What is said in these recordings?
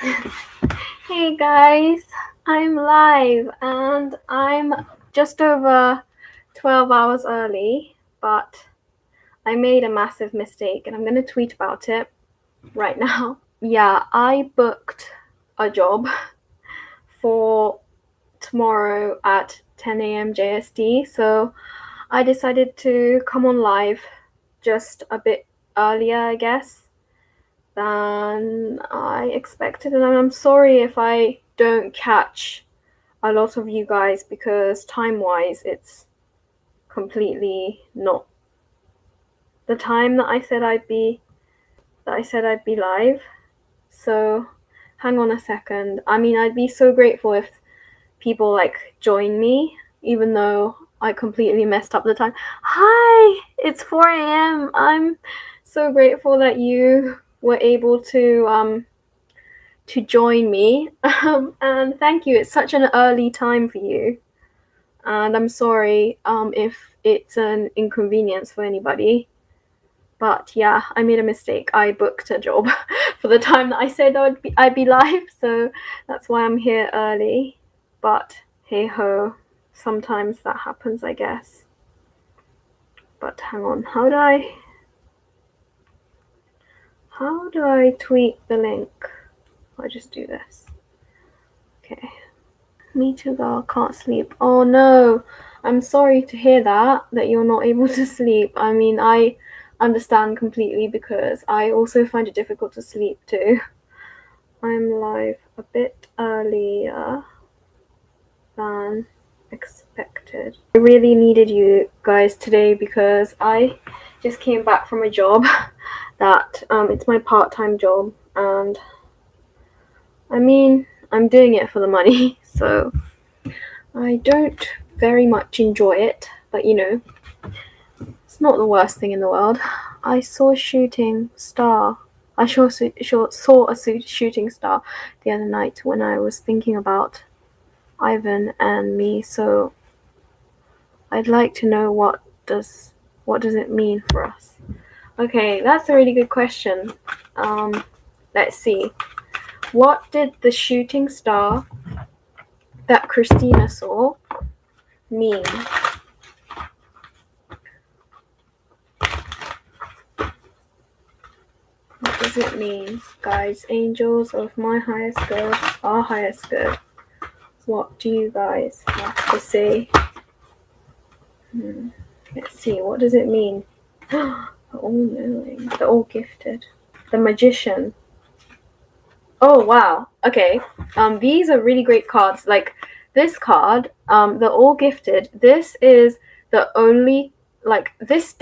Hey guys, I'm live and I'm just over 12 hours early, but I made a massive mistake and I'm going to tweet about it right now. Yeah, I booked a job for tomorrow at 10 a.m. JST, so I decided to come on live just a bit earlier, I guess, than I expected, and I'm sorry if I don't catch a lot of you guys because time-wise it's completely not the time that I said I'd be live. So hang on a second. I mean, I'd be so grateful if people like join me, even though I completely messed up the time. Hi, it's 4 a.m. I'm so grateful that you were able to join me. And thank you. It's such an early time for you. And I'm sorry if it's an inconvenience for anybody. But yeah, I made a mistake. I booked a job for the time that I said I'd be live, so that's why I'm here early. But hey ho, sometimes that happens, I guess. But hang on, how do I tweet the link? I'll just do this. Okay. Me too, girl. Can't sleep. Oh no. I'm sorry to hear that you're not able to sleep. I mean, I understand completely because I also find it difficult to sleep too. I'm live a bit earlier than expected. I really needed you guys today because I just came back from a job that it's my part-time job, and I mean, I'm doing it for the money, so I don't very much enjoy it, but you know, it's not the worst thing in the world. I saw a shooting star. I saw a shooting star the other night when I was thinking about Ivan and me, so I'd like to know what does it mean for us. Okay, that's a really good question. Let's see. What did the shooting star that Christina saw mean? What does it mean? Guys, angels of my highest good, our highest good. What do you guys have to say? Let's see, what does it mean? The all-knowing, the all-gifted, the magician. Oh, wow. Okay. These are really great cards. Like, this card, the all-gifted, this is the only, like, this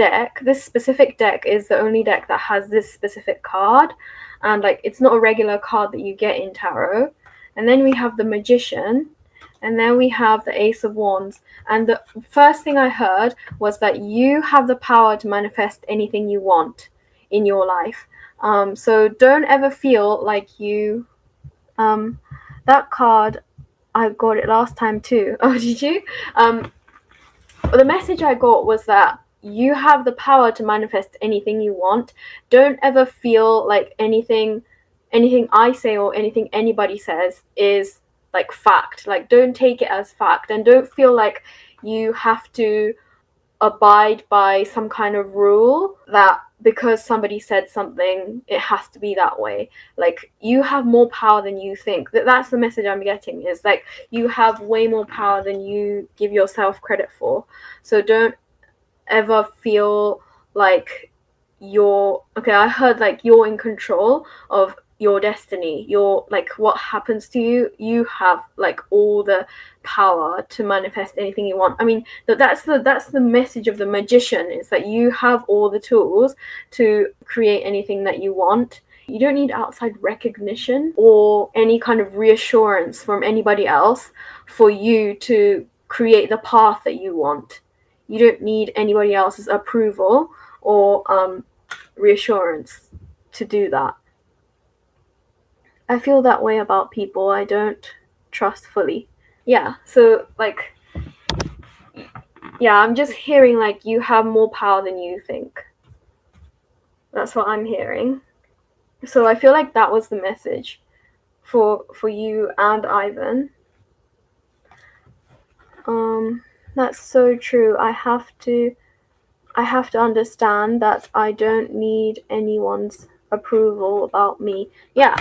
specific deck is the only deck that has this specific card. And, like, it's not a regular card that you get in tarot. And then we have the magician. And then we have the Ace of Wands. And the first thing I heard was that you have the power to manifest anything you want in your life. So don't ever feel like you... that card, I got it last time too. Oh, did you? The message I got was that you have the power to manifest anything you want. Don't ever feel like anything I say or anything anybody says is like fact. Like, don't take it as fact, and don't feel like you have to abide by some kind of rule that because somebody said something it has to be that way. Like, you have more power than you think. That's the message I'm getting, is like you have way more power than you give yourself credit for. So don't ever feel like I heard like you're in control of your destiny. You're like, what happens to you, you have like all the power to manifest anything you want. I mean, that's the message of the magician, is that you have all the tools to create anything that you want. You don't need outside recognition or any kind of reassurance from anybody else for you to create the path that you want. You don't need anybody else's approval or reassurance to do that. I feel that way about people I don't trust fully. Yeah, so like, yeah, I'm just hearing like you have more power than you think. That's what I'm hearing. So I feel like that was the message for you and Ivan. That's so true. I have to understand that I don't need anyone's approval about me. Yeah.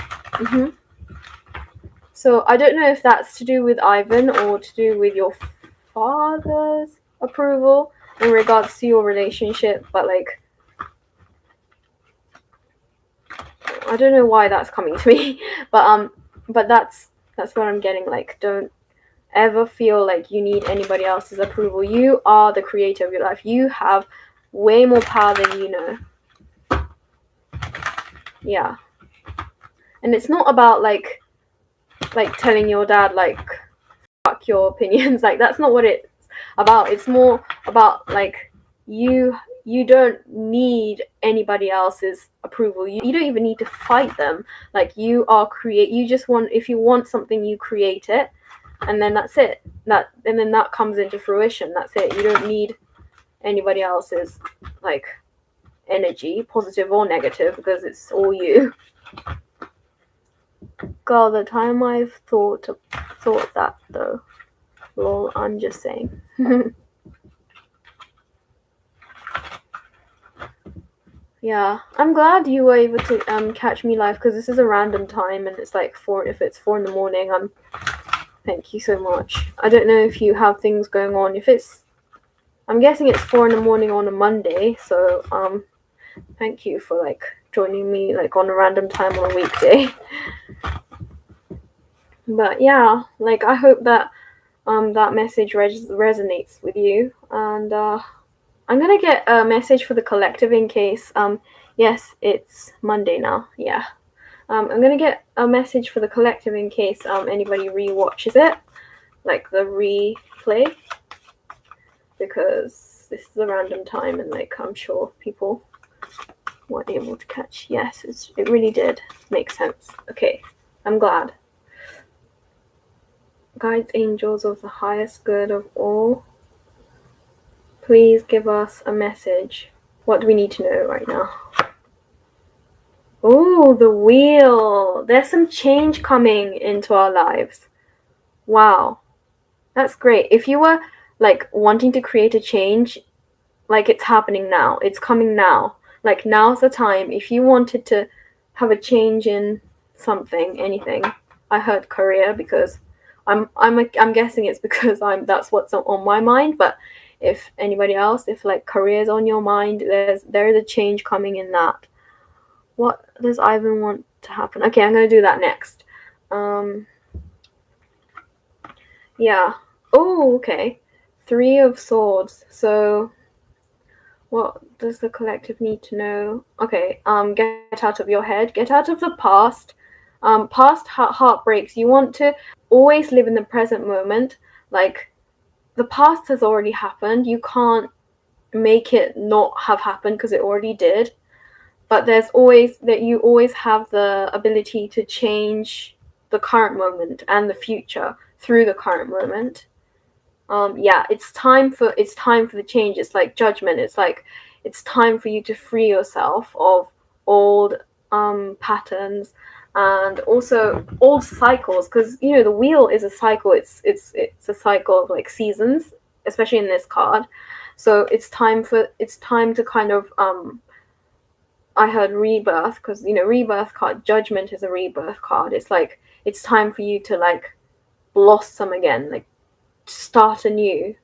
So I don't know if that's to do with Ivan or to do with your father's approval in regards to your relationship, but like, I don't know why that's coming to me, but that's what I'm getting. Like, don't ever feel like you need anybody else's approval. You are the creator of your life. You have way more power than you know. Yeah. And it's not about like telling your dad like fuck your opinions. Like, that's not what it's about. It's more about like you don't need anybody else's approval. You don't even need to fight them. Like, you just want, if you want something, you create it, and then that's it. And then that comes into fruition. That's it. You don't need anybody else's like energy, positive or negative, because it's all you. God, the time I've thought that though. Lol, I'm just saying. Yeah, I'm glad you were able to catch me live, because this is a random time and it's like 4 in the morning. Thank you so much. I don't know if you have things going on. I'm guessing it's 4 in the morning on a Monday, so thank you for like joining me like on a random time on a weekday. But yeah, like, I hope that that message resonates with you, and I'm gonna get a message for the collective in case yes, it's Monday now. Yeah. I'm gonna get a message for the collective in case anybody re-watches it, like the replay, because this is a random time and like I'm sure people weren't able to catch. Yes, it really did make sense. Okay, I'm glad. Guides, angels of the highest good of all, please give us a message. What do we need to know right now? Oh, the wheel. There's some change coming into our lives. Wow. That's great. If you were like wanting to create a change, like, it's happening now. It's coming now. Like, now's the time. If you wanted to have a change in something, anything. I heard career because I'm guessing it's because that's what's on my mind, but if anybody else, if like career's on your mind, there is a change coming in that. What does Ivan want to happen? Okay, I'm gonna do that next. Yeah. Oh, okay. 3 of Swords. So, what does the collective need to know? Okay. Get out of your head. Get out of the past. Past heartbreaks. You want to always live in the present moment. Like, the past has already happened. You can't make it not have happened because it already did. But you always have the ability to change the current moment and the future through the current moment. Yeah, it's time for the change. It's like judgment. It's like it's time for you to free yourself of old patterns and also old cycles, because the wheel is a cycle. It's a cycle of like seasons, especially in this card. So it's time to kind of I heard rebirth, because rebirth card, judgment is a rebirth card. It's like it's time for you to like blossom again, like start anew.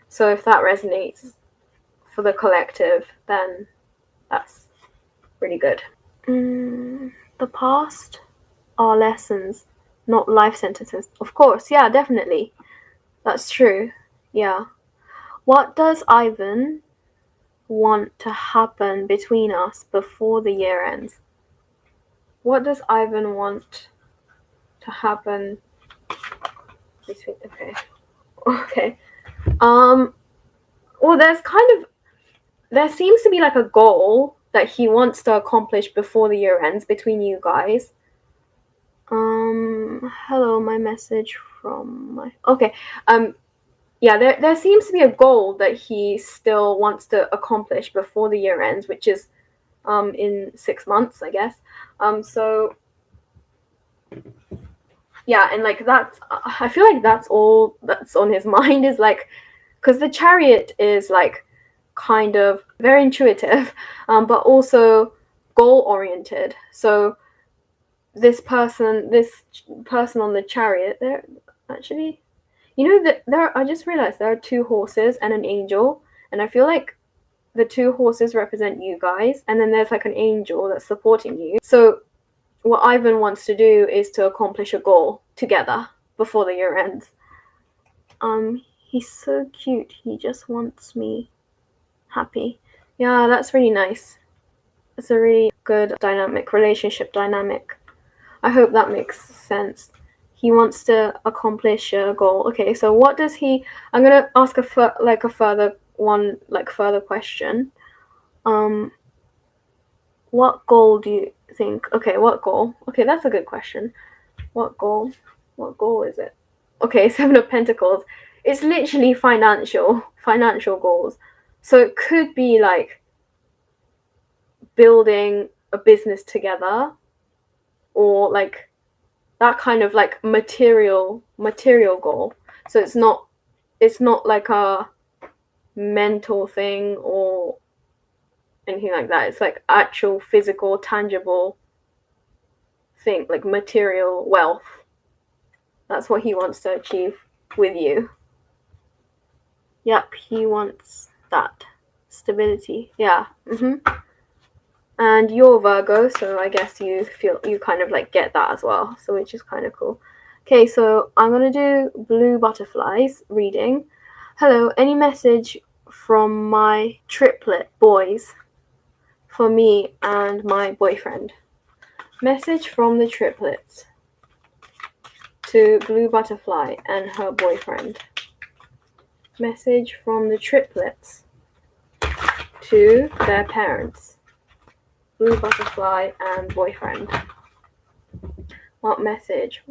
So if that resonates for the collective, then that's really good. The past are lessons, not life sentences. Of course, yeah, definitely. That's true. Yeah. What does Ivan want to happen between us before the year ends? What does Ivan want to happen between? Okay. Well, there seems to be like a goal that he wants to accomplish before the year ends between you guys. Hello, my message from my... Okay. Yeah, there seems to be a goal that he still wants to accomplish before the year ends, which is in 6 months, I guess. So yeah, and like that's, I feel like that's all that's on his mind, is like, because the Chariot is like kind of very intuitive, but also goal oriented. So this person on the Chariot, they're actually, you know, that there, I just realized there are 2 horses and an angel, and I feel like the 2 horses represent you guys, and then there's like an angel that's supporting you. So what Ivan wants to do is to accomplish a goal together before the year ends. He's so cute. He just wants me happy. Yeah, that's really nice. It's a really good dynamic, relationship dynamic. I hope that makes sense. He wants to accomplish a goal. Okay, so what does he? I'm gonna ask a further question. What goal do you think? Okay, what goal? Okay, that's a good question. What goal? What goal is it? Okay, 7 of Pentacles. It's literally financial goals. So it could be like building a business together, or like that kind of like material goal. So it's not like a mental thing or anything like that. It's like actual physical, tangible thing, like material wealth. That's what he wants to achieve with you. Yep, he wants that stability. Yeah. And you're Virgo, so I guess you kind of like get that as well, so which is kind of cool. Okay, so I'm gonna do blue butterflies reading. Hello, any message from my triplet boys for me and my boyfriend? Message from the triplets to blue butterfly and her boyfriend. Message from the triplets to their parents. Blue butterfly and boyfriend. What message?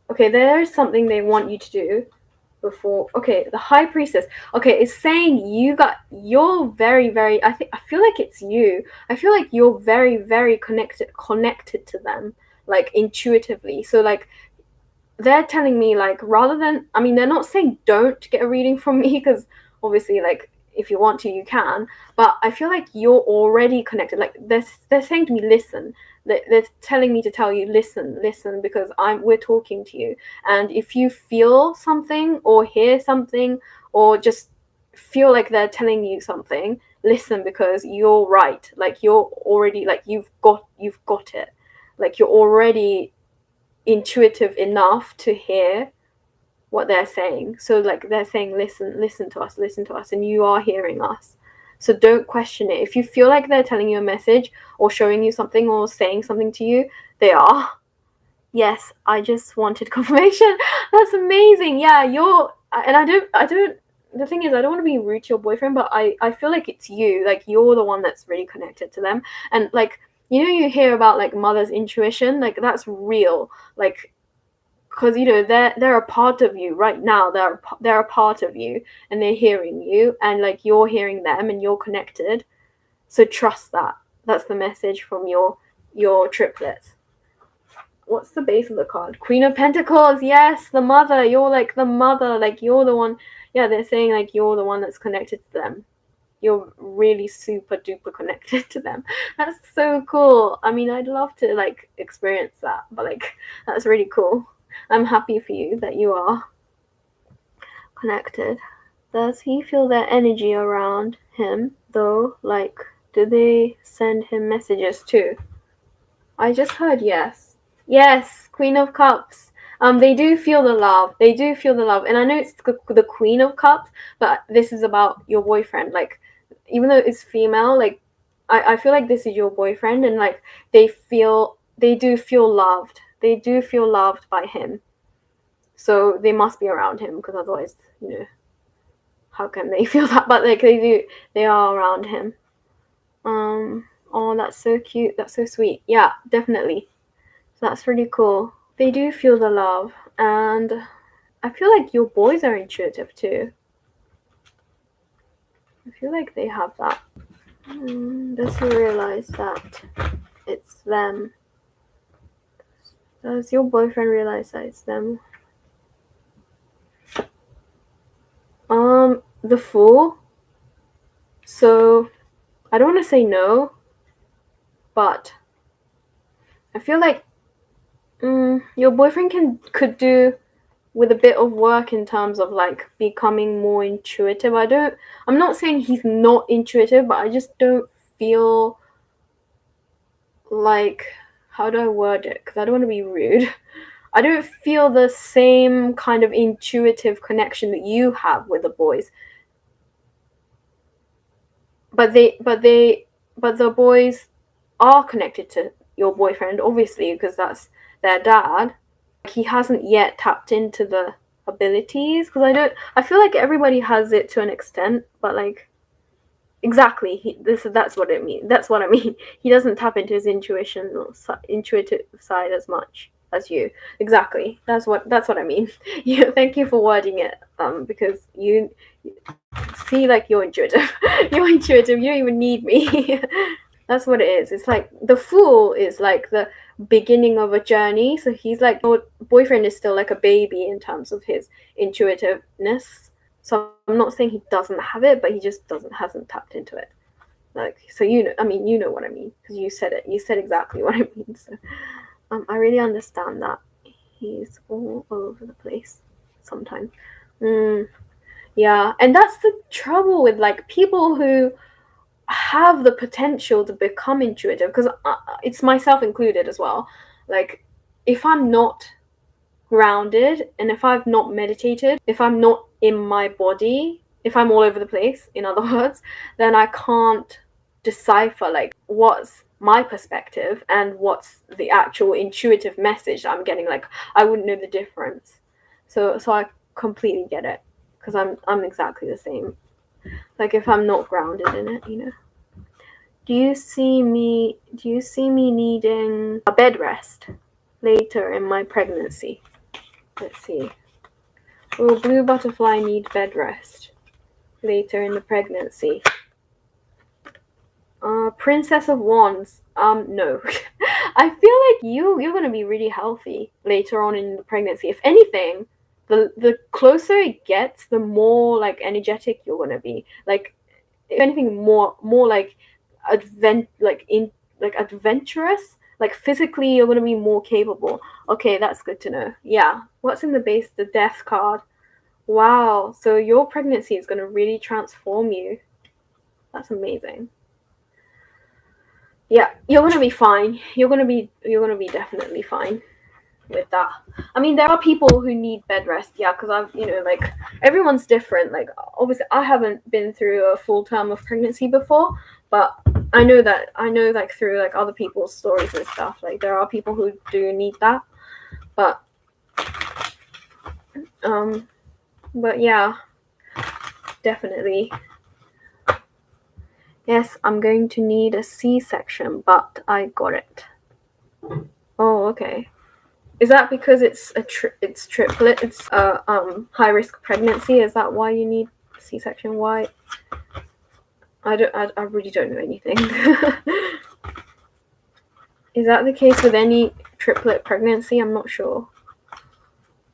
Okay, there is something they want you to do before. Okay, the High Priestess. Okay, it's saying you're very, very, I feel like it's you. I feel like you're very, very connected to them, like intuitively. So like they're telling me, like, rather than, I mean, they're not saying don't get a reading from me, because obviously, like, if you want to, you can, but I feel like you're already connected. Like they're saying to me, listen. They're telling me to tell you, listen, because we're talking to you, and if you feel something or hear something or just feel like they're telling you something, listen, because you're right. Like you're already, like you've got it. Like you're already intuitive enough to hear what they're saying. So like they're saying, listen to us, and you are hearing us. So don't question it. If you feel like they're telling you a message or showing you something or saying something to you, they are. Yes, I just wanted confirmation. That's amazing. Yeah, and I don't the thing is, I don't want to be rude to your boyfriend, but I feel like it's you. Like you're the one that's really connected to them. And like, you know, you hear about like mother's intuition, like that's real. Like, because you know they're a part of you right now. They're a part of you, and they're hearing you, and like you're hearing them, and you're connected. So trust that. That's the message from your triplets. What's the base of the card? Queen of Pentacles. Yes, the mother. You're like the mother. Like you're the one. Yeah, they're saying like you're the one that's connected to them. You're really super duper connected to them. That's so cool. I mean, I'd love to like experience that, but like that's really cool. I'm happy for you that you are connected. Does he feel their energy around him though? Like, do they send him messages too? I just heard yes. Yes, Queen of Cups. They do feel the love. And I know it's the Queen of Cups, but this is about your boyfriend. Like, even though it's female, like, I feel like this is your boyfriend, and like they do feel loved. They do feel loved by him. So they must be around him, because otherwise, you know, how can they feel that? But like they are around him. Oh, that's so cute. That's so sweet. Yeah, definitely. So that's really cool. They do feel the love, and I feel like your boys are intuitive too. I feel like they have that. Does he realize that it's them? Does your boyfriend realize that it's them? The Fool. So I don't want to say no, but I feel like your boyfriend could do with a bit of work in terms of like becoming more intuitive. I'm not saying he's not intuitive, but I just don't feel like, how do I word it? Because I don't want to be rude. I don't feel the same kind of intuitive connection that you have with the boys. But the boys are connected to your boyfriend, obviously, because that's their dad. He hasn't yet tapped into the abilities, because I feel like everybody has it to an extent, but like, exactly, that's what it means. That's what I mean. He doesn't tap into his intuitive side as much as you. Exactly. That's what I mean. Yeah, thank you for wording it. Because you see, like, you're intuitive. You're intuitive. You don't even need me. That's what it is. It's like the Fool is like the beginning of a journey. So he's like, your boyfriend is still like a baby in terms of his intuitiveness. So I'm not saying he doesn't have it, but he just hasn't tapped into it. Like, so you know what I mean, because you said it. You said exactly what I mean. So I really understand that he's all over the place sometimes. Yeah, and that's the trouble with like people who have the potential to become intuitive, because it's myself included as well. Like, if I'm not grounded and if I've not meditated, if I'm not in my body, if I'm all over the place, in other words, then I can't decipher like what's my perspective and what's the actual intuitive message I'm getting. Like, I wouldn't know the difference. So I completely get it, because I'm exactly the same. Like, if I'm not grounded in it, you know. Do you see me needing a bed rest later in my pregnancy? Let's see. Will Blue Butterfly need bed rest later in the pregnancy? Princess of Wands. No. I feel like you're gonna be really healthy later on in the pregnancy. If anything, the closer it gets, the more like energetic you're gonna be. Like, if anything, more like adventurous. Like, physically, you're gonna be more capable. Okay, that's good to know. Yeah. What's in the base? The Death card. Wow. So your pregnancy is gonna really transform you. That's amazing. Yeah, you're gonna be fine. You're gonna be definitely fine with that. I mean, there are people who need bed rest, yeah, because I've, like, everyone's different. Like, obviously, I haven't been through a full term of pregnancy before, but I know like through like other people's stories and stuff, like there are people who do need that. But yeah, definitely. Yes, I'm going to need a C-section, but I got it. Oh, okay. Is that because it's it's triplet? It's a high risk pregnancy. Is that why you need C-section? Why? I really don't know anything. Is that the case with any triplet pregnancy? I'm not sure.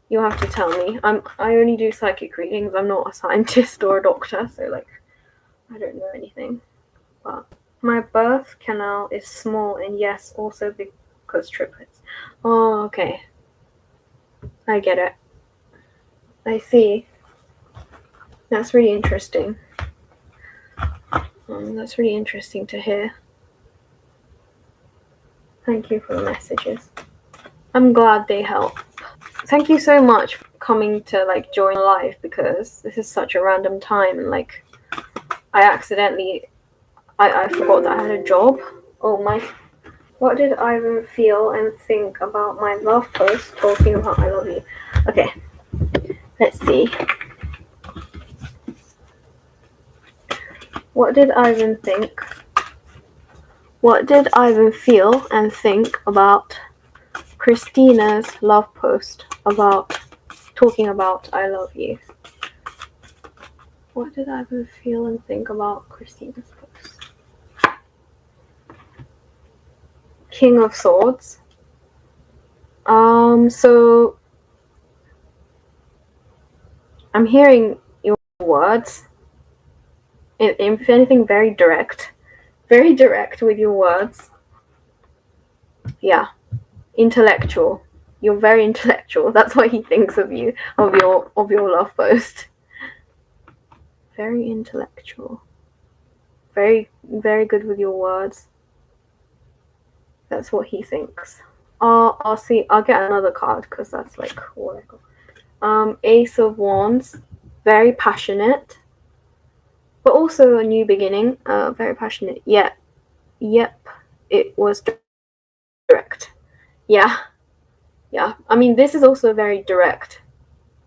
You'll have to tell me. I only do psychic readings. I'm not a scientist or a doctor, so like I don't know anything. But my birth canal is small, and yes, also because triplets. Oh, okay. I get it. I see. That's really interesting. That's really interesting to hear. Thank you for the messages. I'm glad they help. Thank you so much for coming to like join live, because this is such a random time, and like I forgot that I had a job. Oh my. What did Ivan feel and think about my love post talking about I love you? Okay. Let's see. What did Ivan think? What did Ivan feel and think about Christina's love post about talking about I love you? What did Ivan feel and think about Christina's post? King of Swords. So I'm hearing your words. If anything, very direct with your words. Yeah, intellectual. You're very intellectual. That's what he thinks of you, of your love post. Very intellectual. Very, very good with your words. That's what he thinks. I'll see. I'll get another card because that's like all I got. Ace of Wands. Very passionate, but also a new beginning. Very passionate. Yeah. Yep. It was direct. Yeah. Yeah. I mean, this is also a very direct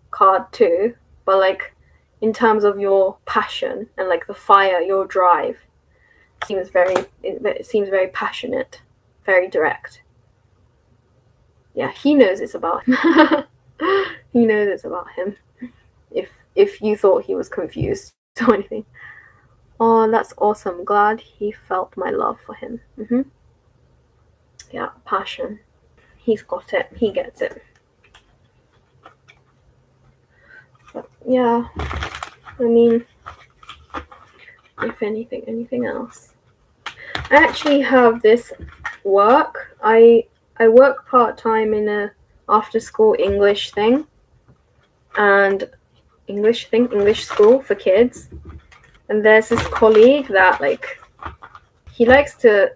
card too, but like in terms of your passion and like the fire, your drive, it seems very passionate, very direct. Yeah, he knows it's about him. He knows it's about him. If you thought he was confused or anything. Oh, that's awesome. Glad he felt my love for him. Yeah, passion. He's got it. He gets it. But yeah, I mean, if anything else. I actually have this work. I work part-time in a after-school English thing. And English school for kids. And there's this colleague that like he likes to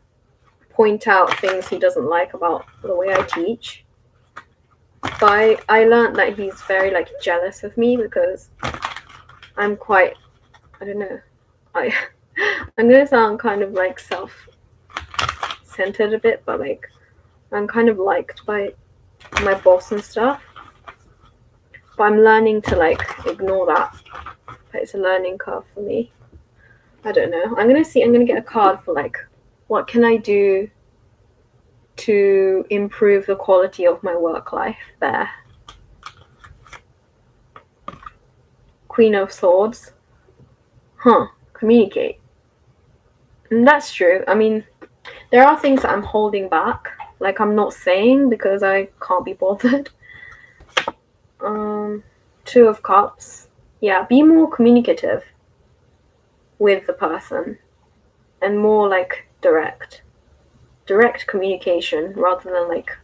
point out things he doesn't like about the way I teach. But I learned that he's very like jealous of me because I'm quite, I don't know, I'm gonna sound kind of like self-centered a bit, but like I'm kind of liked by my boss and stuff. But I'm learning to like ignore that. But it's a learning curve for me. I don't know. I'm gonna get a card for like what can I do to improve the quality of my work life there. Queen of Swords. Communicate. And that's true. I mean, there are things that I'm holding back. Like I'm not saying because I can't be bothered. Two of Cups. Yeah, be more communicative with the person and more like direct communication rather than like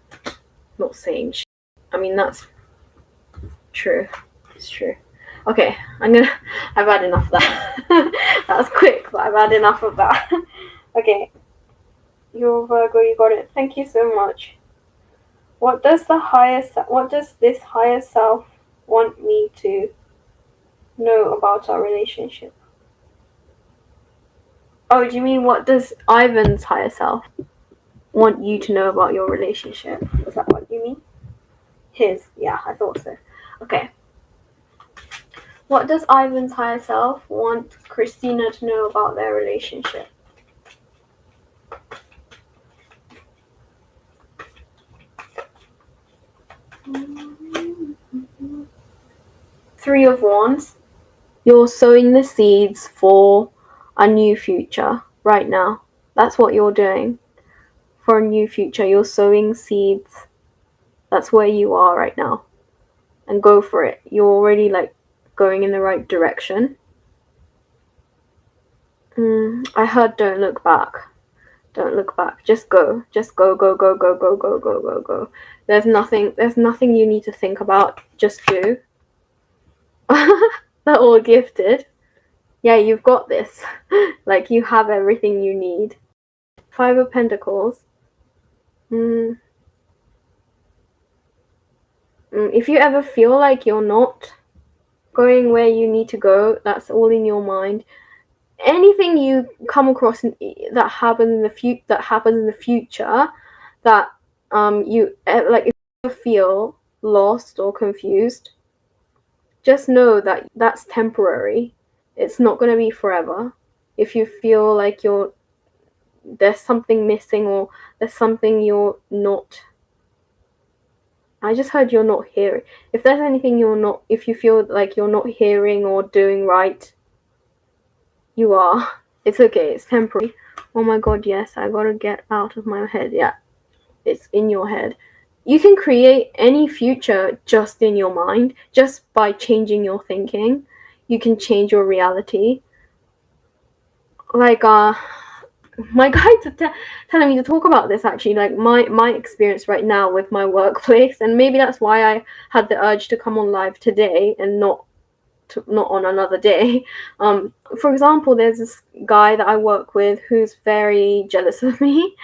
not saying shit. I mean, that's true. It's true. Okay, I've had enough of that. That was quick, but I've had enough of that. Okay, you're Virgo, you got it. Thank you so much. What does this higher self want me to know about our relationship? Oh, do you mean what does Ivan's higher self want you to know about your relationship? Is that what you mean? His, yeah, I thought so. Okay. What does Ivan's higher self want Christina to know about their relationship? Three of Wands. You're sowing the seeds for a new future right now. That's what you're doing. For a new future, you're sowing seeds. That's where you are right now. And go for it. You're already like going in the right direction. I heard don't look back. Don't look back. Just go. Just go, go, go, go, go, go, go, go, go. There's nothing you need to think about. Just do. They're all gifted. Yeah, you've got this. Like you have everything you need. Five of Pentacles. If you ever feel like you're not going where you need to go, that's all in your mind. Anything you come across that happens in the future, that you like, if you feel lost or confused, just know that that's temporary. It's not going to be forever. If you feel like there's something missing or there's something you're not, I just heard you're not hearing. If there's anything if you feel like you're not hearing or doing right, you are. It's okay. It's temporary. Oh my god, yes. I gotta get out of my head. Yeah. It's in your head. you can create any future just in your mind, just by changing your thinking. You can change your reality. Like my guides are telling me to talk about this, actually, like my experience right now with my workplace, and maybe that's why I had the urge to come on live today and not on another day. For example, there's this guy that I work with who's very jealous of me,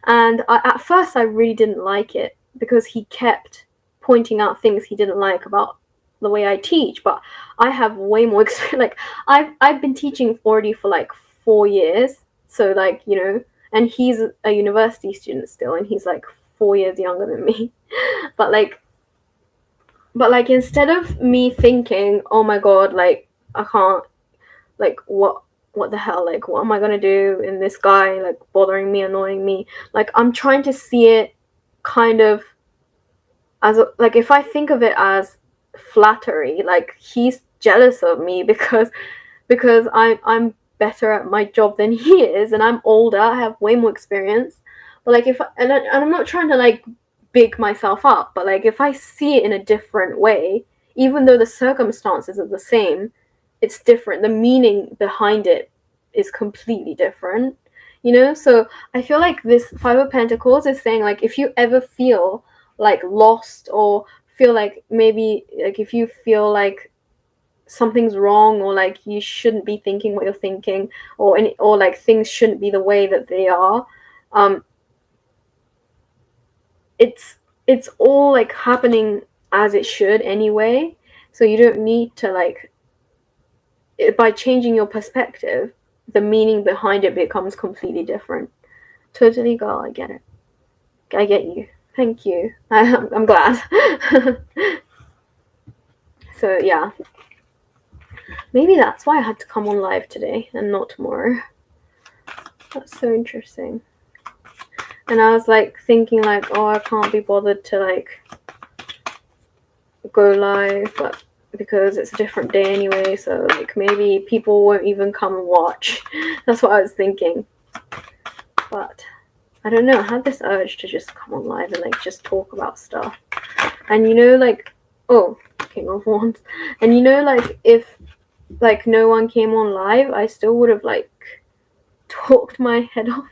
and at first I really didn't like it because he kept pointing out things he didn't like about the way I teach. But I have way more experience. Like I've been teaching already for like 4 years, so like, you know, and he's a university student still, and he's like 4 years younger than me. but like but like, instead of me thinking, oh my god, like I can't, like what the hell, like what am I gonna do in this guy like bothering me, annoying me, like I'm trying to see it kind of as like, if I think of it as flattery, like he's jealous of me because I'm better at my job than he is, and I'm older, I have way more experience. But like, and I'm not trying to like big myself up, but like if I see it in a different way, even though the circumstances are the same, it's different. The meaning behind it is completely different, you know? So I feel like this Five of Pentacles is saying, like, if you ever feel like lost, or feel like maybe, like, if you feel like something's wrong, or like you shouldn't be thinking what you're thinking, or like things shouldn't be the way that they are, it's all like happening as it should anyway. So you don't need to like, by changing your perspective, the meaning behind it becomes completely different. Totally, girl, I get it. I get you. Thank you. I'm glad. So yeah, maybe that's why I had to come on live today and not tomorrow. That's so interesting. And I was like thinking like, oh, I can't be bothered to like go live, but because it's a different day anyway, so like maybe people won't even come and watch. That's what I was thinking. But I don't know, I had this urge to just come on live and like just talk about stuff. And you know, like, oh, King of Wands. And you know, like, if like no one came on live, I still would have like talked my head off.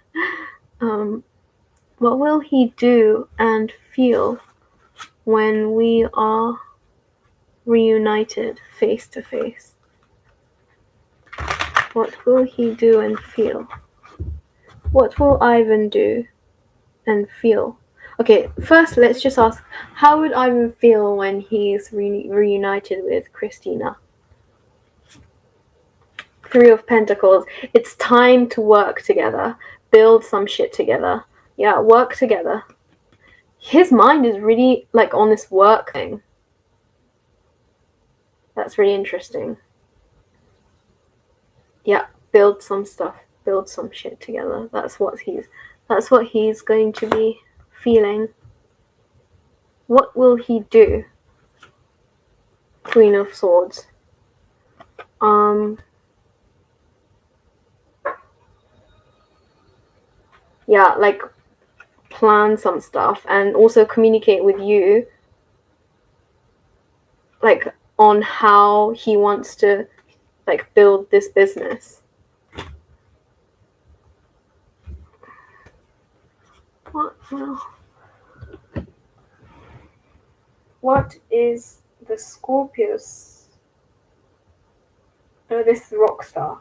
What will he do and feel when we are reunited face to face? What will he do and feel? What will Ivan do and feel? Okay, first let's just ask, how would Ivan feel when he's reunited with Christina? Three of Pentacles. It's time to work together. Build some shit together. Yeah, work together. His mind is really like on this work thing. That's really interesting. Yeah, build some stuff. Build some shit together. That's what he's going to be feeling. What will he do? Queen of Swords. Yeah, like plan some stuff and also communicate with you, like on how he wants to like build this business. What is the Scorpius? Oh, this is Rockstar.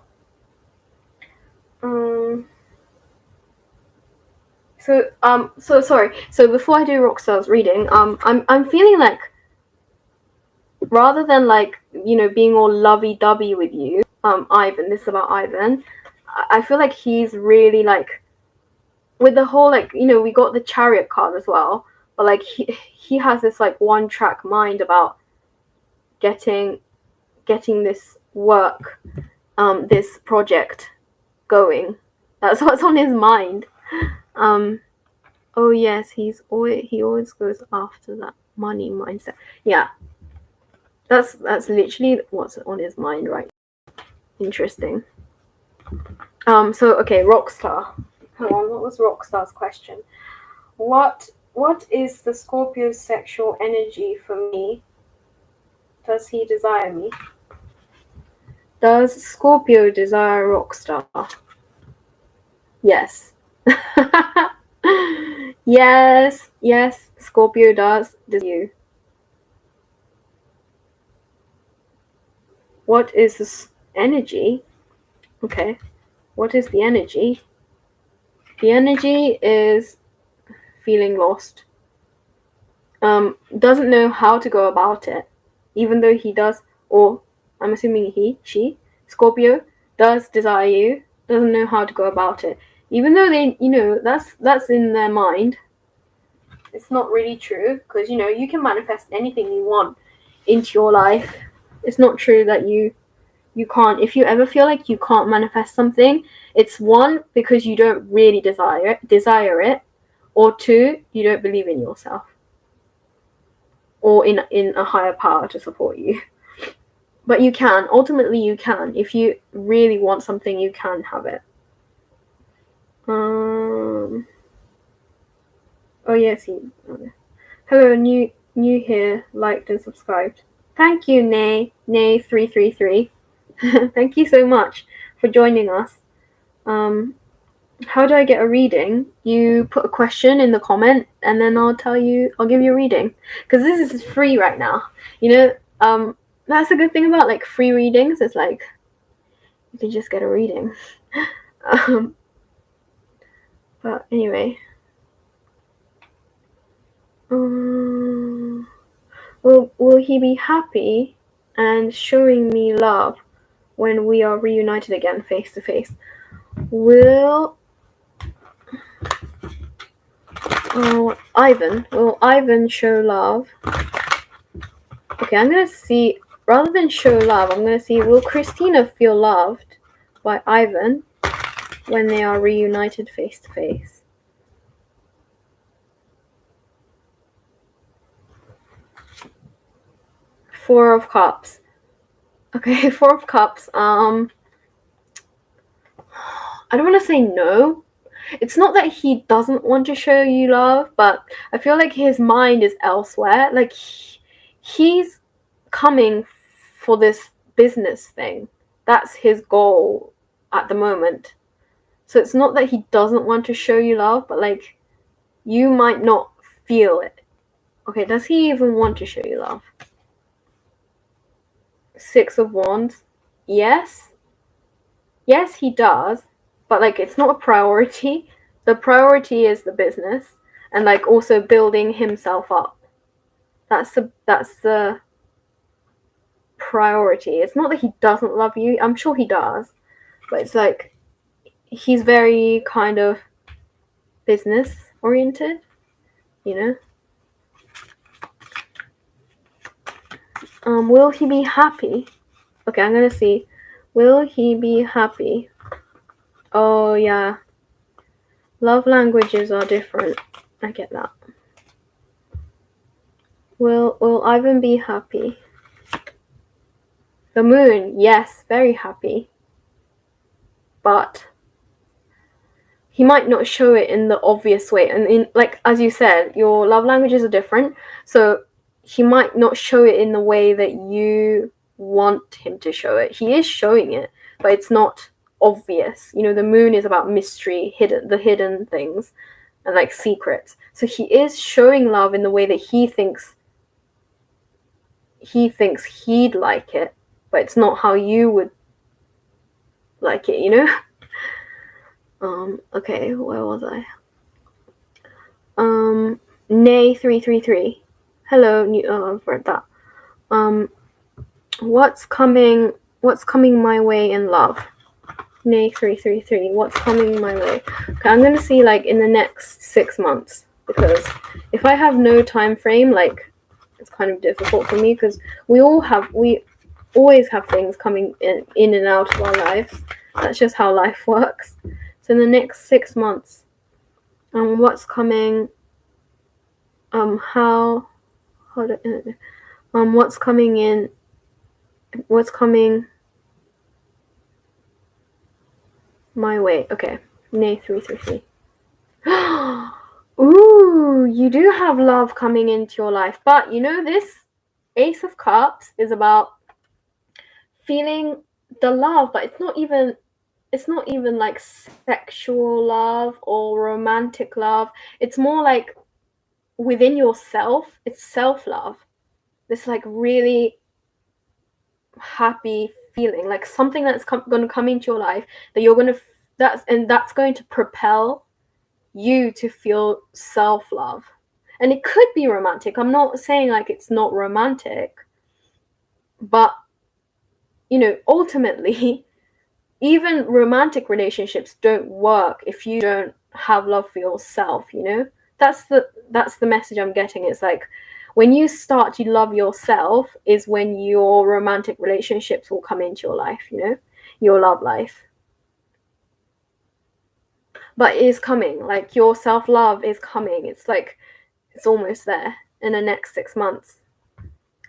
So sorry. So before I do Rockstar's reading, I'm feeling like, rather than like, you know, being all lovey-dovey with you, Ivan, this is about Ivan, I feel like he's really like, with the whole like, you know, we got the Chariot card as well, but like he has this like one-track mind about getting this work, this project going. That's what's on his mind. Oh yes, he always goes after that money mindset. Yeah, that's literally what's on his mind, right? Interesting. So okay, Rockstar. Hold on, what was Rockstar's question? What What is the Scorpio's sexual energy for me? Does he desire me? Does Scorpio desire a rock star? Yes. Yes, Scorpio does you. What is this energy? Okay. What is the energy? The energy is feeling lost. Doesn't know how to go about it, even though he does, or I'm assuming she, Scorpio, does desire you, doesn't know how to go about it. Even though they, that's in their mind. It's not really true, because, you can manifest anything you want into your life. It's not true that you can't. If you ever feel like you can't manifest something, it's one, because you don't really desire it, or two, you don't believe in yourself, or in a higher power to support you. But you can. Ultimately, you can. If you really want something, you can have it. Oh yes, hello, new here, liked and subscribed. Thank you, Nay333. Thank you so much for joining us. How do I get a reading? You put a question in the comment, and then I'll give you a reading. Because this is free right now. That's a good thing about like free readings. It's like you can just get a reading. But anyway, will he be happy and showing me love when we are reunited again face to face? Will Ivan show love? Okay, I'm gonna see, rather than show love, I'm gonna see, will Christina feel loved by Ivan when they are reunited face to face? Four of Cups. Okay, Four of Cups. I don't want to say no. It's not that he doesn't want to show you love, but I feel like his mind is elsewhere. Like, he's coming for this business thing. That's his goal at the moment. So it's not that he doesn't want to show you love, but like, you might not feel it. Okay, does he even want to show you love? Six of Wands. Yes, he does, but like, it's not a priority. The priority is the business, and like also building himself up. That's the priority. It's not that he doesn't love you. I'm sure he does, but it's like he's very kind of business oriented, Will he be happy? Okay, I'm gonna see. Will he be happy? Oh yeah. Love languages are different. I get that. Will Ivan be happy? The moon, yes, very happy. But he might not show it in the obvious way. And in, like, as you said, your love languages are different. So he might not show it in the way that you want him to show it. He is showing it, but it's not obvious. The moon is about mystery, the hidden things, and like secrets. So he is showing love in the way that he thinks he'd like it, but it's not how you would like it, Okay, where was I? Nay333. Hello, I've read that. What's coming my way in love? Nay333. What's coming my way? Okay, I'm gonna see like in the next 6 months, because if I have no time frame, like, it's kind of difficult for me, because we always have things coming in and out of our lives. That's just how life works. So in the next 6 months, what's coming? What's coming in? What's coming my way? Okay, Nay333. Ooh, you do have love coming into your life, but you know, this Ace of Cups is about feeling the love, but it's not even like sexual love or romantic love. It's more like within yourself. It's self-love. This like really happy feeling, like something that's going to come into your life that you're going to that's going to propel you to feel self-love. And it could be romantic. I'm not saying like it's not romantic, but you know, ultimately even romantic relationships don't work if you don't have love for yourself, you know? That's the message I'm getting. It's like when you start to love yourself is when your romantic relationships will come into your life, you know? Your love life. But it is coming. Like your self-love is coming. It's like it's almost there in the next 6 months.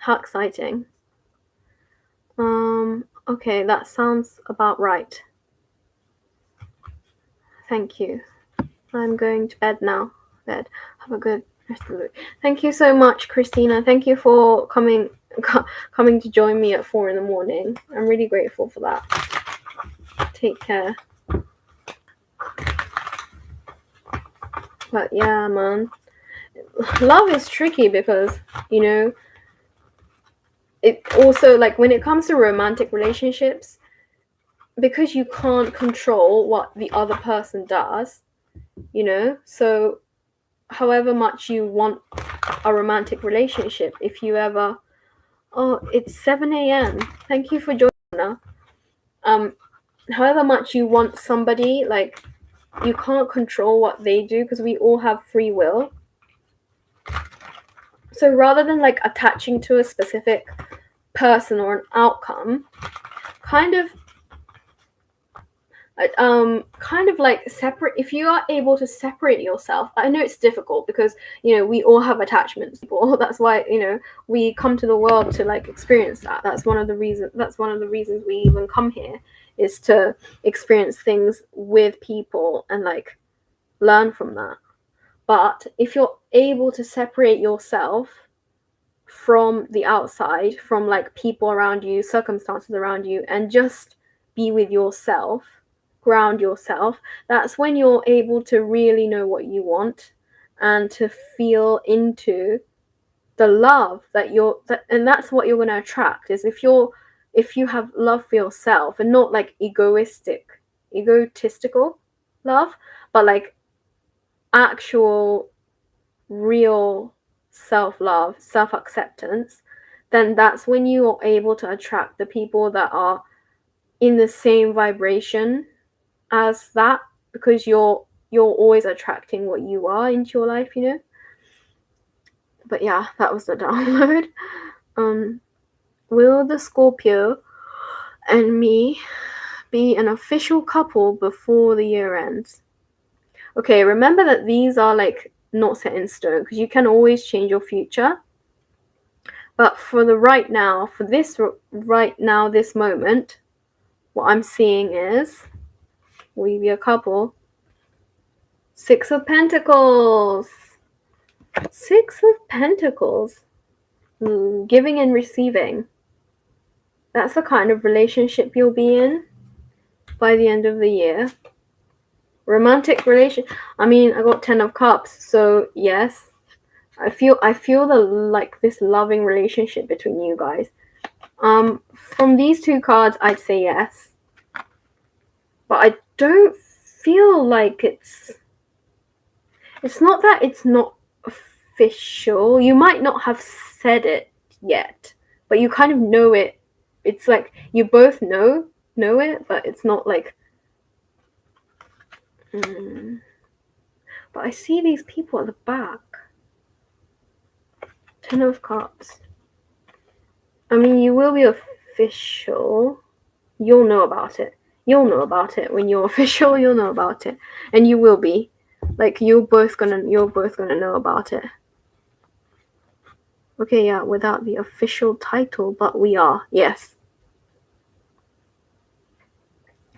How exciting. Okay, that sounds about right. Thank you. I'm going to bed now. Have a good rest of the week. Thank you so much, Christina. Thank you for coming to join me at 4 a.m. I'm really grateful for that. Take care. But yeah, man. Love is tricky because, you know, it also, like, when it comes to romantic relationships, because you can't control what the other person does, you know, so however much you want a romantic relationship, if you ever... Oh, it's 7 a.m. Thank you for joining. However much you want somebody, like, you can't control what they do because we all have free will. So rather than like attaching to a specific person or an outcome, kind of like separate. If you are able to separate yourself, I know it's difficult because, you know, we all have attachments. That's why, you know, we come to the world to like experience that. That's one of the reasons we even come here, is to experience things with people and like learn from that. But if you're able to separate yourself from the outside, from like people around you, circumstances around you, and just be with yourself, ground yourself, that's when you're able to really know what you want and to feel into the love and that's what you're going to attract. Is if you have love for yourself, and not like egotistical love, but like actual real self-love, self-acceptance, then that's when you are able to attract the people that are in the same vibration as that, because you're always attracting what you are into your life, you know. But yeah, that was the download. Will the Scorpio and me be an official couple before the year ends? Okay, remember that these are like not set in stone, because you can always change your future. But for the right now, this moment, what I'm seeing is we be a couple. 6 of Pentacles. 6 of Pentacles. Giving and receiving. That's the kind of relationship you'll be in by the end of the year. Romantic relation. I mean, I got 10 of Cups, so yes. I feel this loving relationship between you guys. From these two cards, I'd say yes. But I don't feel like it's not that it's not official. You might not have said it yet, but you kind of know it. It's like you both know it, but it's not like... But I see these people at the back. 10 of Cups. I mean, you will be official. You'll know about it. You'll know about it when you're official. You'll know about it, and you will be. Like, you're both gonna know about it. Okay, yeah, without the official title, but we are. Yes.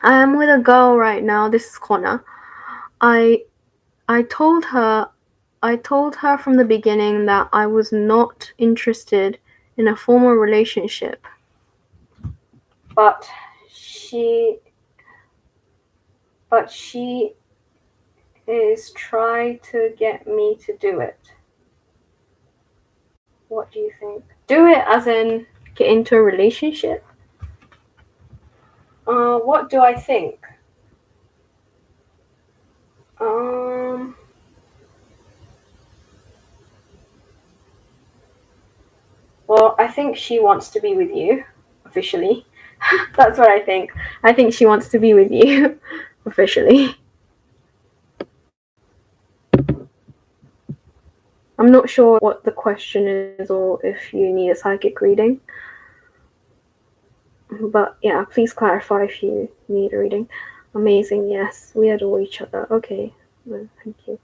I am with a girl right now. This is Connor. I told her I told her from the beginning that I was not interested in a formal relationship. But she is trying to get me to do it. What do you think? Do it as in get into a relationship? What do I think? Well, I think she wants to be with you, officially. That's what I think. I think she wants to be with you, officially. I'm not sure what the question is or if you need a psychic reading. But yeah, please clarify if you need a reading. Amazing, yes. We adore each other. Okay. Well, thank you.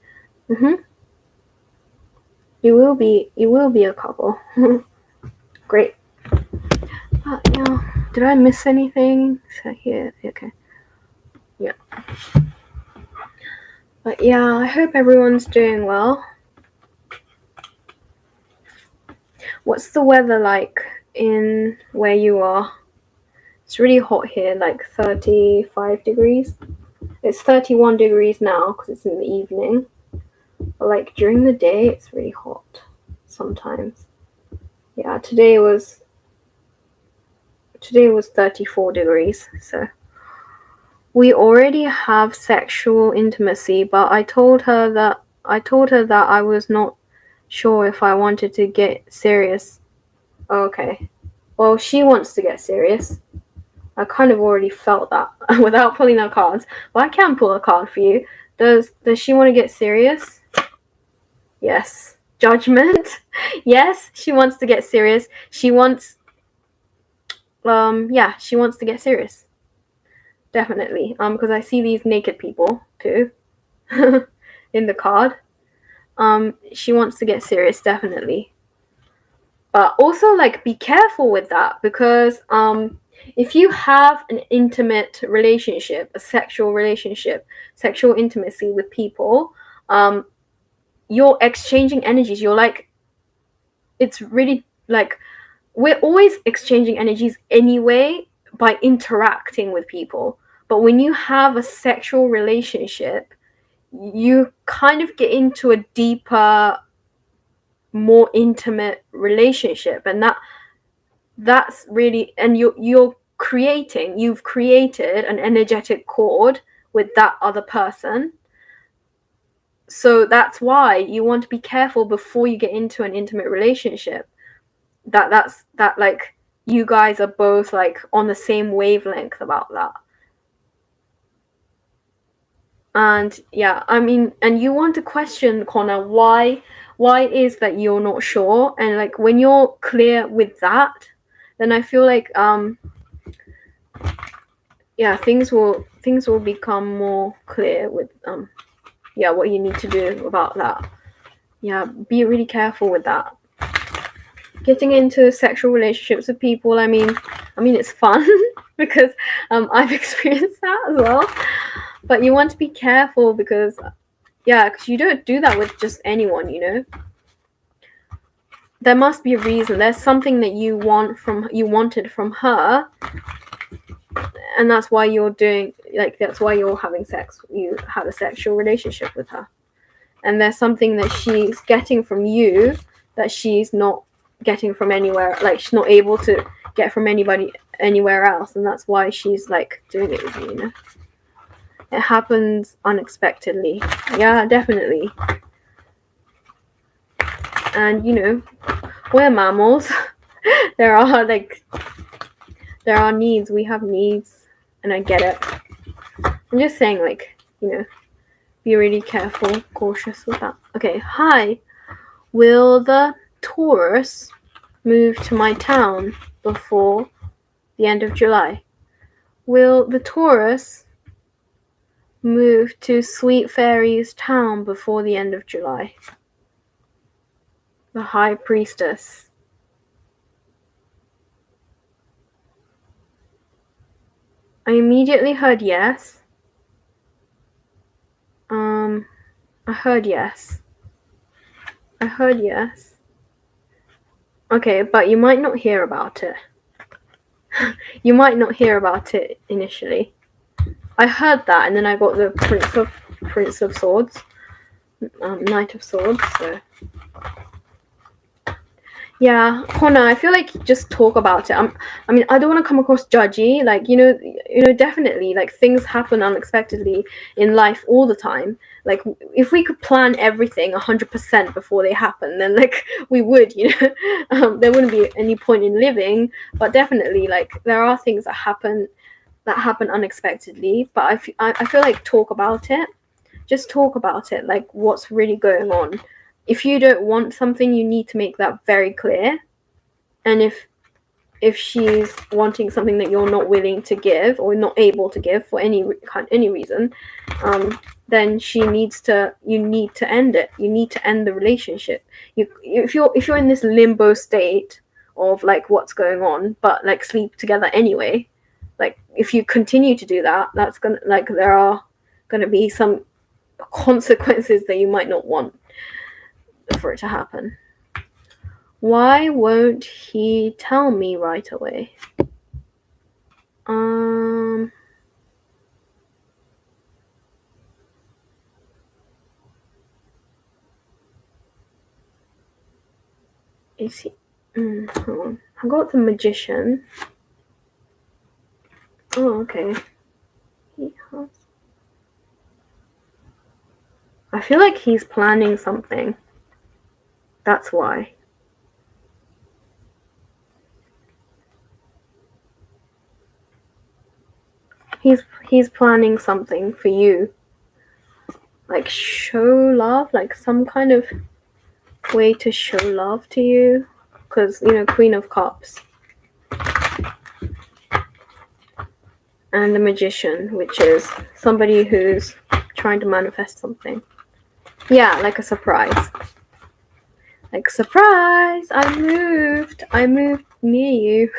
You will be a couple. Great. Yeah. Did I miss anything? So here, okay. Yeah. But yeah, I hope everyone's doing well. What's the weather like in where you are? It's really hot here, like 35 degrees. It's 31 degrees now because it's in the evening. But like during the day, it's really hot sometimes. Yeah, today was 34 degrees, so we already have sexual intimacy, but I told her that I was not sure if I wanted to get serious. Okay. Well, she wants to get serious. I kind of already felt that without pulling her cards. But I can pull a card for you. Does she want to get serious? Yes. Judgment. Yes, she wants to get serious. She wants she wants to get serious. Definitely. Because I see these naked people too in the card. She wants to get serious, definitely. But also, like, be careful with that, because if you have an intimate relationship, a sexual relationship, sexual intimacy with people, you're exchanging energies. You're like, it's really like, we're always exchanging energies anyway by interacting with people. But when you have a sexual relationship, you kind of get into a deeper, more intimate relationship, and that's really, and you've created an energetic cord with that other person. So that's why you want to be careful before you get into an intimate relationship, that like you guys are both like on the same wavelength about that. And yeah, I mean, and you want to question, Connor, why is that you're not sure? And like when you're clear with that, then I feel like things will become more clear with what you need to do about that. Yeah, be really careful with that. Getting into sexual relationships with people, I mean it's fun because I've experienced that as well. But you want to be careful because you don't do that with just anyone, you know. There must be a reason. There's something that you wanted from her, and that's why you're doing, like, that's why you're having sex. You had a sexual relationship with her, and there's something that she's getting from you that she's not getting from anywhere, like she's not able to get from anybody anywhere else, and that's why she's like doing it with you, you know. It happens unexpectedly. Yeah, definitely. And you know, we're mammals. there are needs. We have needs, and I get it. I'm just saying, like, you know, be really careful, cautious with that. Okay, hi. Will the Taurus move to my town before the end of July? Will the Taurus move to Sweet Fairy's town before the end of July? The High Priestess. I immediately heard yes. I heard yes. I heard yes. Okay, but you might not hear about it. You might not hear about it initially. I heard that, and then I got the Prince of Swords, Knight of Swords. So yeah, Connor, I feel like just talk about it. I mean, I don't want to come across judgy. Like, definitely, like, things happen unexpectedly in life all the time. Like, if we could plan everything 100% before they happen, then, like, we would, there wouldn't be any point in living. But definitely, like, there are things that happen unexpectedly. But I feel like talk about it. Just talk about it, like, what's really going on. If you don't want something, you need to make that very clear. And if she's wanting something that you're not willing to give or not able to give for any reason, then you need to end it. You need to end the relationship. If you're in this limbo state of like what's going on, but like sleep together anyway, like if you continue to do that, that's gonna, like, there are gonna be some consequences that you might not want for it to happen. Why won't he tell me right away? Is he? Hold on. I got the Magician. Oh, okay. He has. I feel like he's planning something. That's why. He's planning something for you. Like, show love, like some kind of way to show love to you. Because, Queen of Cups. And the Magician, which is somebody who's trying to manifest something. Yeah, like a surprise. Like, surprise! I moved near you.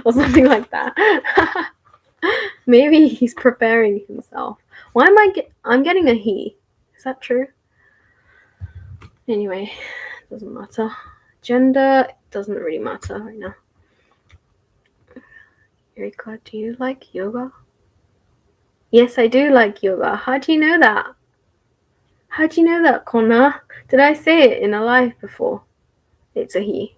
Or something like that. Maybe he's preparing himself. Why am I'm getting a he. Is that true? Anyway, doesn't matter. Gender doesn't really matter right now. Erika, do you like yoga? Yes, I do like yoga. How do you know that? How do you know that, Connor? Did I say it in a live before? It's a he.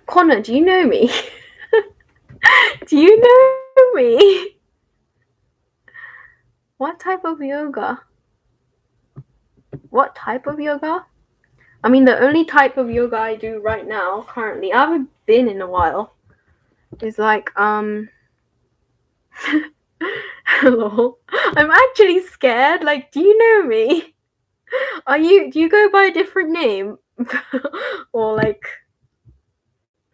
Connor, do you know me? Do you know me? What type of yoga? What type of yoga? I mean, the only type of yoga I do right now, currently, I haven't been in a while, is like, hello. I'm actually scared. Like, do you know me? Do you go by a different name? Or like,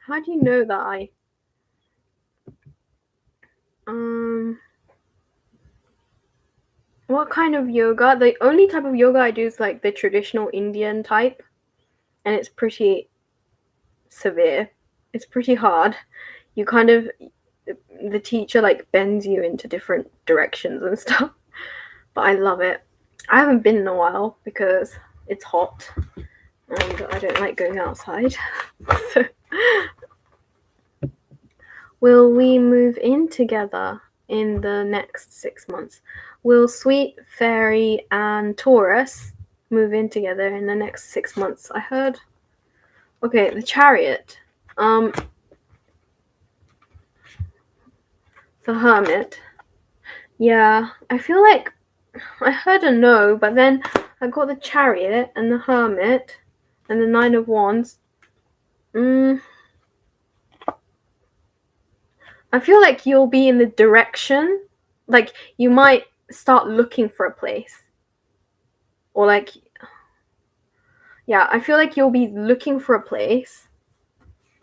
how do you know that what kind of yoga? The only type of yoga I do is like the traditional Indian type, and it's pretty severe. It's pretty hard. You kind of, the teacher like bends you into different directions and stuff, but I love it. I haven't been in a while because it's hot and I don't like going outside. So, will we move in together in the next 6 months? Will Sweet Fairy and Taurus move in together in the next 6 months? I heard. Okay, the Chariot. The Hermit. Yeah, I feel like I heard a no, but then I got the Chariot and the Hermit and the Nine of Wands. I feel like you'll be in the direction, like you might start looking for a place. Or like, yeah, I feel like you'll be looking for a place.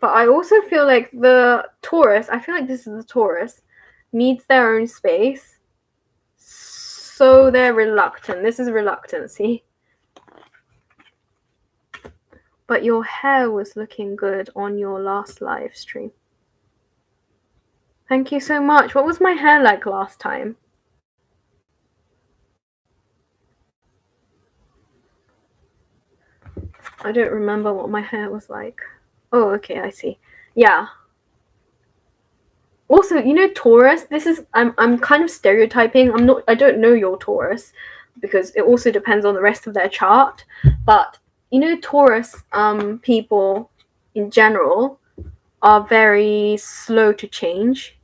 But I also feel like the Taurus, I feel like this is the Taurus, needs their own space. So they're reluctant. This is reluctancy. But your hair was looking good on your last live stream. Thank you so much. What was my hair like last time? I don't remember what my hair was like. Oh, okay, I see. Yeah. Also, you know, Taurus, this is I'm kind of stereotyping. I don't know your Taurus because it also depends on the rest of their chart. But you know, Taurus people in general are very slow to change.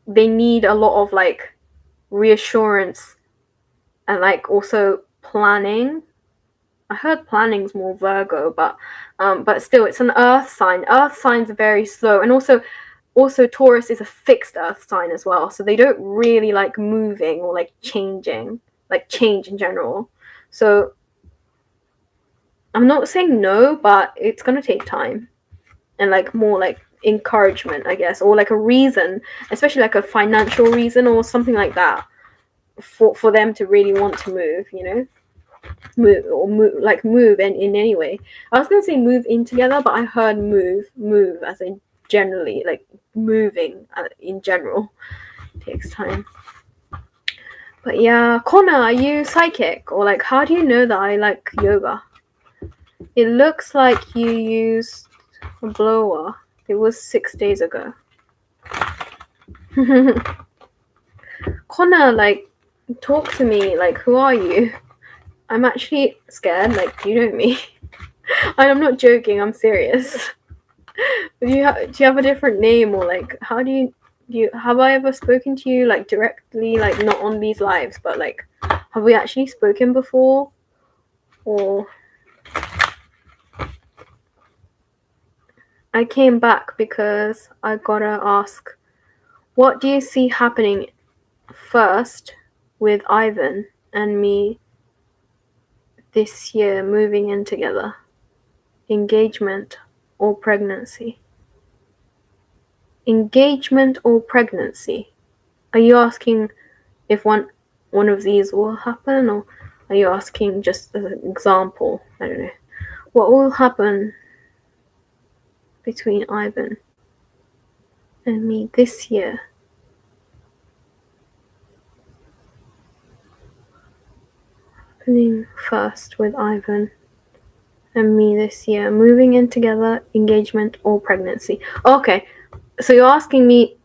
They need a lot of like reassurance and like also planning. I heard planning's more Virgo, but still, it's an Earth sign. Earth signs are very slow, and also Taurus is a fixed Earth sign as well, so they don't really like moving or like changing, like change in general. So I'm not saying no, but it's gonna take time and like more like encouragement, I guess, or like a reason, especially like a financial reason or something like that, for them to really want to move, you know. Move in any way. I was gonna say move in together, but I heard move as in generally, like moving in general takes time. But yeah, Connor, are you psychic, or like how do you know that I like yoga? It looks like you used a blower. It was 6 days ago. Connor, like talk to me, like who are you? I'm actually scared, like you know me. And I'm not joking, I'm serious. Do you have a different name, or like how do you have I ever spoken to you like directly, like not on these lives, but like have we actually spoken before? Or I came back because I gotta ask, what do you see happening first with Ivan and me this year, moving in together? Engagement or pregnancy? Engagement or pregnancy? Are you asking if one of these will happen, or are you asking just as an example? I don't know. What will happen between Ivan and me this year? Happening first with Ivan and me this year, moving in together, engagement or pregnancy. Okay, so you're asking me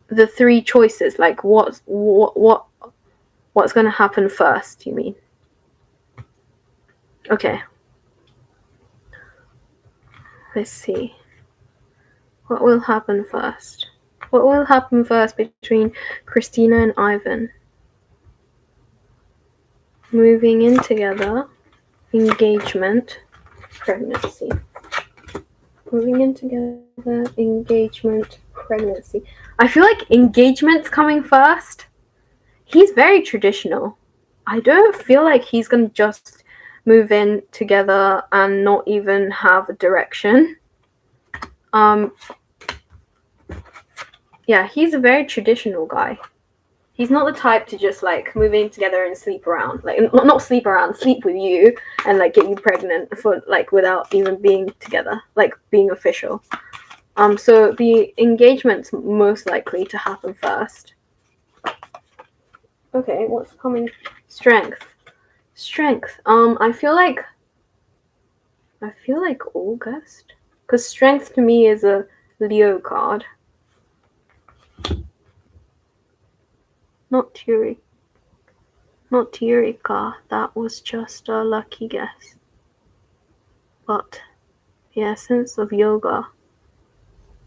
the three choices, like what's going to happen first, you mean? Okay, let's see. What will happen first? What will happen first between Christina and Ivan? Moving in together, engagement, pregnancy. Moving in together, engagement, pregnancy. I feel like engagement's coming first. He's very traditional. I don't feel like he's gonna just move in together and not even have a direction. Yeah, he's a very traditional guy. He's not the type to just like move in together and sleep around. Like not sleep around, sleep with you and like get you pregnant for like without even being together, like being official. So the engagement's most likely to happen first. Okay, what's coming? Strength. I feel like August, because strength to me is a Leo card. Not Eureka. That was just a lucky guess. But the essence of yoga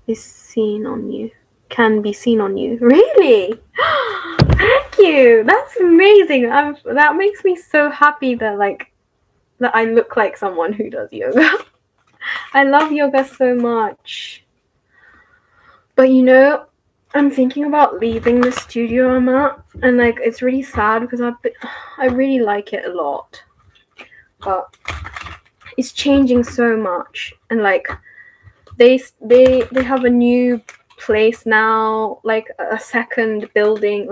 is seen on you. Can be seen on you. Really? Thank you. That's amazing. That makes me so happy that I look like someone who does yoga. I love yoga so much. But you know, I'm thinking about leaving the studio I'm at, and like it's really sad because I really like it a lot, but it's changing so much, and like they have a new place now, like a second building,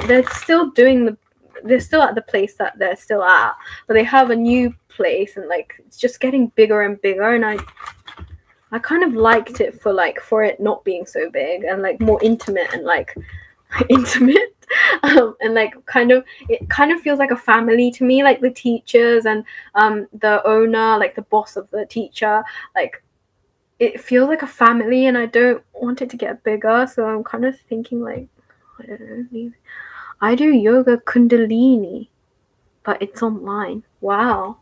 they're still doing they're still at the place that they're still at, but they have a new place, and like it's just getting bigger and bigger, and I kind of liked it for it not being so big and like more intimate and like intimate. And like it kind of feels like a family to me, like the teachers and the owner, like the boss of the teacher, like it feels like a family, and I don't want it to get bigger, so I'm kind of thinking like, I don't know, I do yoga kundalini, but it's online. Wow,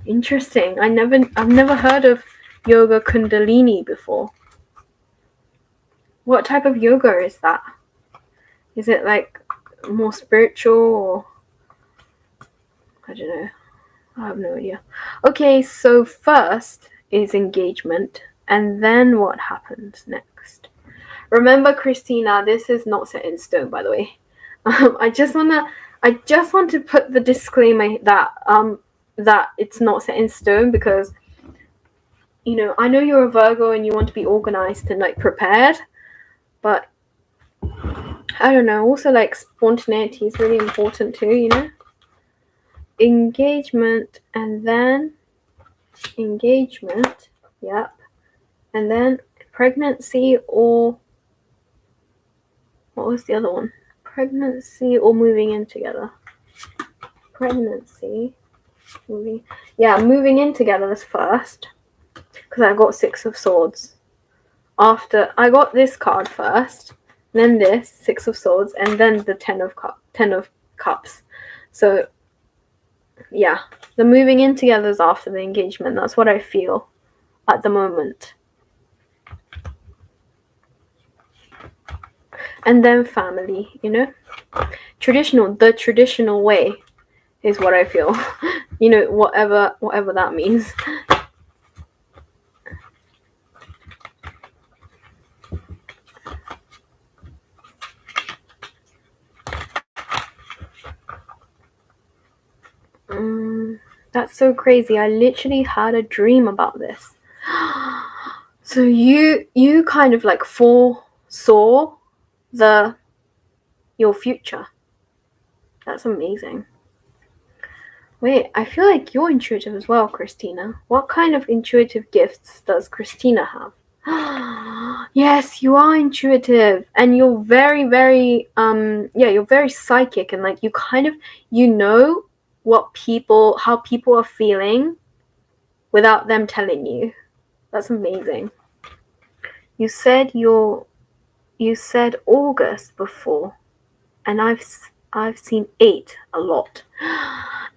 interesting. I've never heard of yoga kundalini before. What type of yoga is that? Is it like more spiritual, or I don't know. I have no idea. Okay, so first is engagement, and then what happens next? Remember, Christina, this is not set in stone, by the way. I just want to put the disclaimer that that it's not set in stone, because you know, I know you're a Virgo and you want to be organized and like prepared, but I don't know, also like spontaneity is really important too, you know. Engagement, and then engagement, yep, and then pregnancy, or what was the other one? Pregnancy or moving in together. Pregnancy, moving in together is first, because I got 6 of Swords. After I got this card first, then this 6 of Swords, and then the 10 of Cups. So yeah, the moving in together is after the engagement. That's what I feel at the moment. And then family, you know, the traditional way is what I feel. You know, whatever that means. That's so crazy. I literally had a dream about this. So you kind of like foresaw your future. That's amazing. Wait, I feel like you're intuitive as well, Christina. What kind of intuitive gifts does Christina have? Yes, you are intuitive, and you're very, very you're very psychic, and like you kind of, you know how people are feeling without them telling you. That's amazing. You said August before, and I've seen 8 a lot.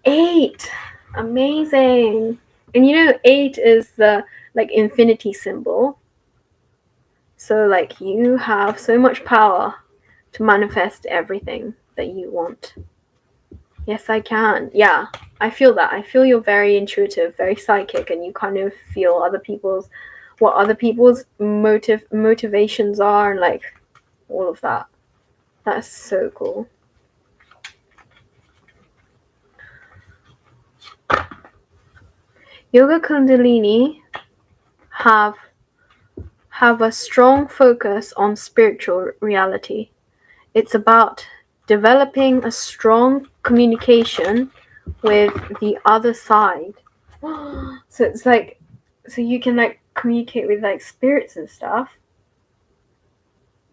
8, amazing. And you know, 8 is the like infinity symbol. So like you have so much power to manifest everything that you want. Yes, I can. Yeah, I feel that. I feel you're very intuitive, very psychic, and you kind of feel what other people's motivations are, and like all of that. That's so cool. Yoga Kundalini have a strong focus on spiritual reality. It's about developing a strong communication with the other side. So it's like, so you can like communicate with like spirits and stuff.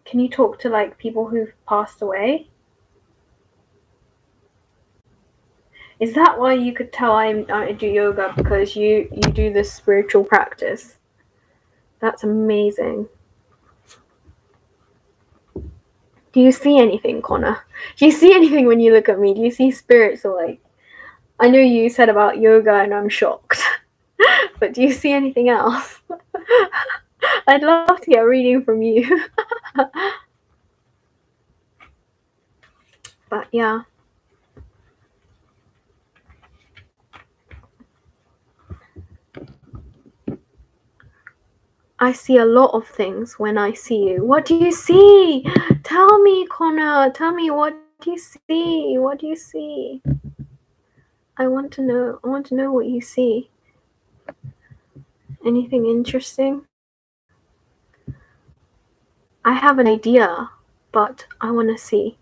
Can you talk to like people who've passed away? Is that why you could tell I do yoga, because you do this spiritual practice? That's amazing. Do you see anything, Connor? Do you see anything when you look at me? Do you see spirits, or like, I know you said about yoga and I'm shocked, but do you see anything else? I'd love to get a reading from you. But yeah. I see a lot of things when I see you. What do you see? Tell me, Connor. Tell me, what do you see? What do you see? I want to know. I want to know what you see. Anything interesting? I have an idea, but I want to see.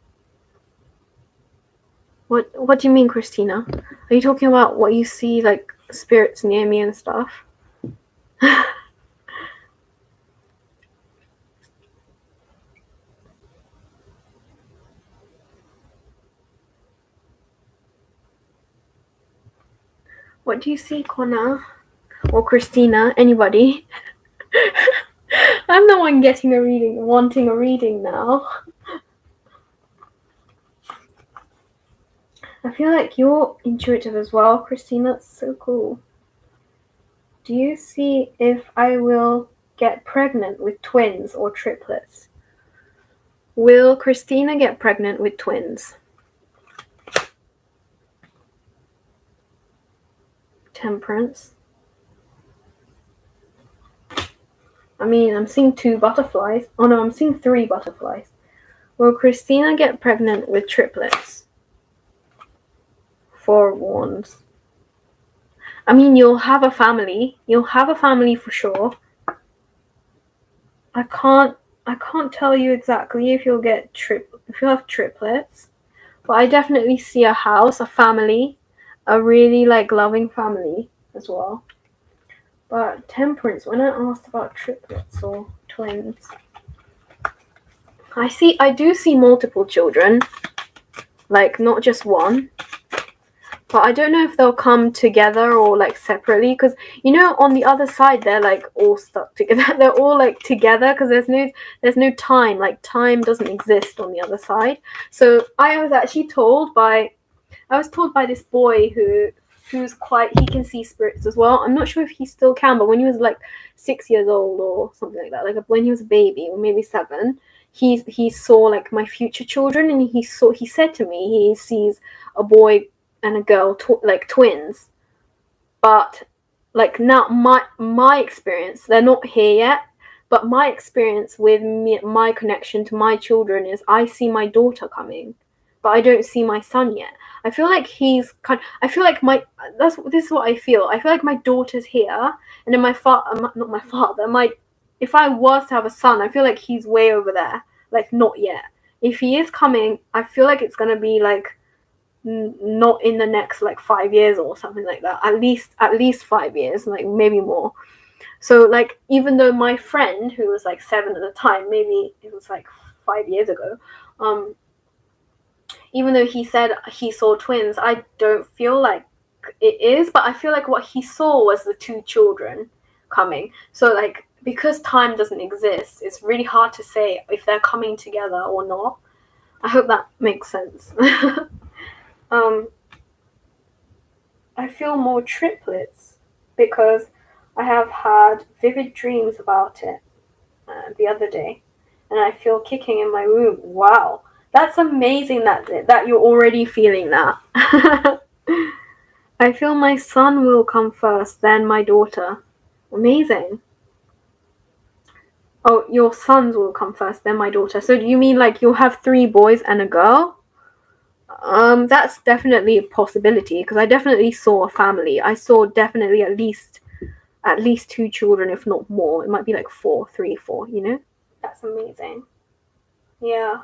What do you mean, Christina? Are you talking about what you see, like spirits near me and stuff? What do you see, Connor? Or Christina? Anybody? I'm the one getting a reading, wanting a reading now. I feel like you're intuitive as well, Christina. That's so cool. Do you see if I will get pregnant with twins or triplets? Will Christina get pregnant with twins? Temperance. I mean, I'm seeing 2 butterflies. Oh no, I'm seeing 3 butterflies. Will Christina get pregnant with triplets? 4 wands. I mean, you'll have a family. You'll have a family for sure. I can't tell you exactly if you'll get if you'll have triplets, but I definitely see a house, a family, a really like loving family as well. But temperance, when I asked about triplets or twins, I do see multiple children, like not just one. But I don't know if they'll come together or like separately, because you know on the other side they're like all stuck together. They're all like together because there's no time. Like time doesn't exist on the other side. So I was told by this boy who's he can see spirits as well. I'm not sure if he still can, but when he was like 6 years old or something like that, like when he was a baby or maybe 7, he saw like my future children, and he said to me he sees a boy and a girl, like twins. But like now my experience, they're not here yet, but my experience with my connection to my children is I see my daughter coming, but I don't see my son yet. I feel like I feel like this is what I feel. I feel like my daughter's here, and then if I was to have a son, I feel like he's way over there, like not yet. If he is coming, I feel like it's gonna be like not in the next like 5 years or something like that. At least 5 years, like maybe more. So like even though my friend who was like 7 at the time, maybe it was like 5 years ago, even though he said he saw twins, I don't feel like it is, but I feel like what he saw was the 2 children coming. So like because time doesn't exist, it's really hard to say if they're coming together or not. I hope that makes sense. I feel more triplets because I have had vivid dreams about it the other day, and I feel kicking in my womb. Wow, that's amazing that you're already feeling that. I feel my son will come first, then my daughter. Amazing. Oh, your sons will come first, then my daughter. So do you mean like you'll have 3 boys and a girl? That's definitely a possibility because I definitely saw a family. I saw definitely at least 2 children, if not more. It might be like 4, 3, 4, you know? That's amazing. Yeah.